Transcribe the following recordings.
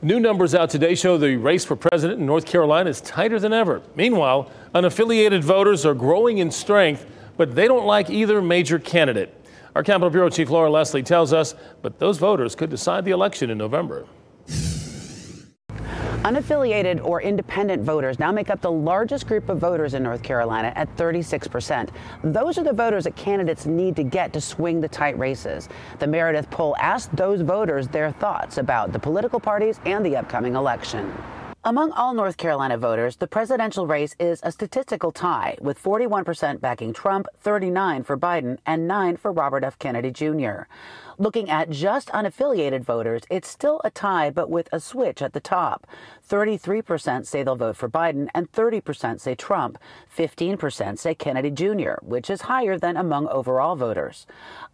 New numbers out today show the race for president in North Carolina is tighter than ever. Meanwhile, unaffiliated voters are growing in strength, but they don't like either major candidate. Our Capitol Bureau Chief Laura Leslie tells us, but those voters could decide the election in November. Unaffiliated or independent voters now make up the largest group of voters in North Carolina at 36%. Those are the voters that candidates need to get to swing the tight races. The Meredith Poll asked those voters their thoughts about the political parties and the upcoming election. Among all North Carolina voters, the presidential race is a statistical tie, with 41% backing Trump, 39% for Biden, and 9% for Robert F. Kennedy Jr. Looking at just unaffiliated voters, it's still a tie, but with a switch at the top. 33% say they'll vote for Biden, and 30% say Trump. 15% say Kennedy Jr., which is higher than among overall voters.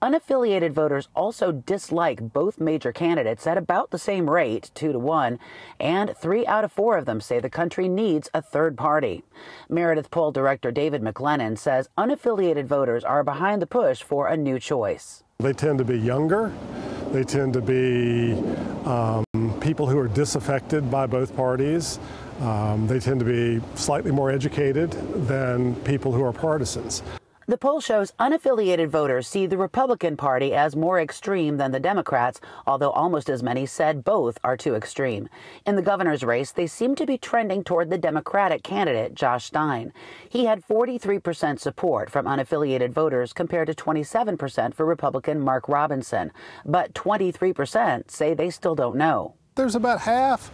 Unaffiliated voters also dislike both major candidates at about the same rate, 2-1, and 3 out of 4 of them say the country needs a third party. Meredith Poll Director David McLennan says unaffiliated voters are behind the push for a new choice. They tend to be younger. They tend to be people who are disaffected by both parties. They tend to be slightly more educated than people who are partisans. The poll shows unaffiliated voters see the Republican Party as more extreme than the Democrats, although almost as many said both are too extreme. In the governor's race, they seem to be trending toward the Democratic candidate, Josh Stein. He had 43% support from unaffiliated voters compared to 27% for Republican Mark Robinson. But 23% say they still don't know. There's about half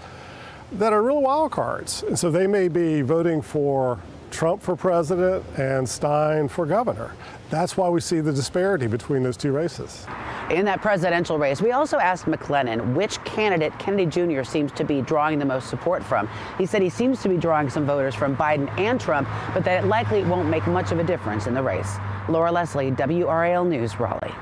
that are real wild cards, and so they may be voting for Trump for president and Stein for governor. That's why we see the disparity between those two races. In that presidential race, we also asked McLennan which candidate Kennedy Jr. seems to be drawing the most support from. He said he seems to be drawing some voters from Biden and Trump, but that it likely won't make much of a difference in the race. Laura Leslie, WRAL News, Raleigh.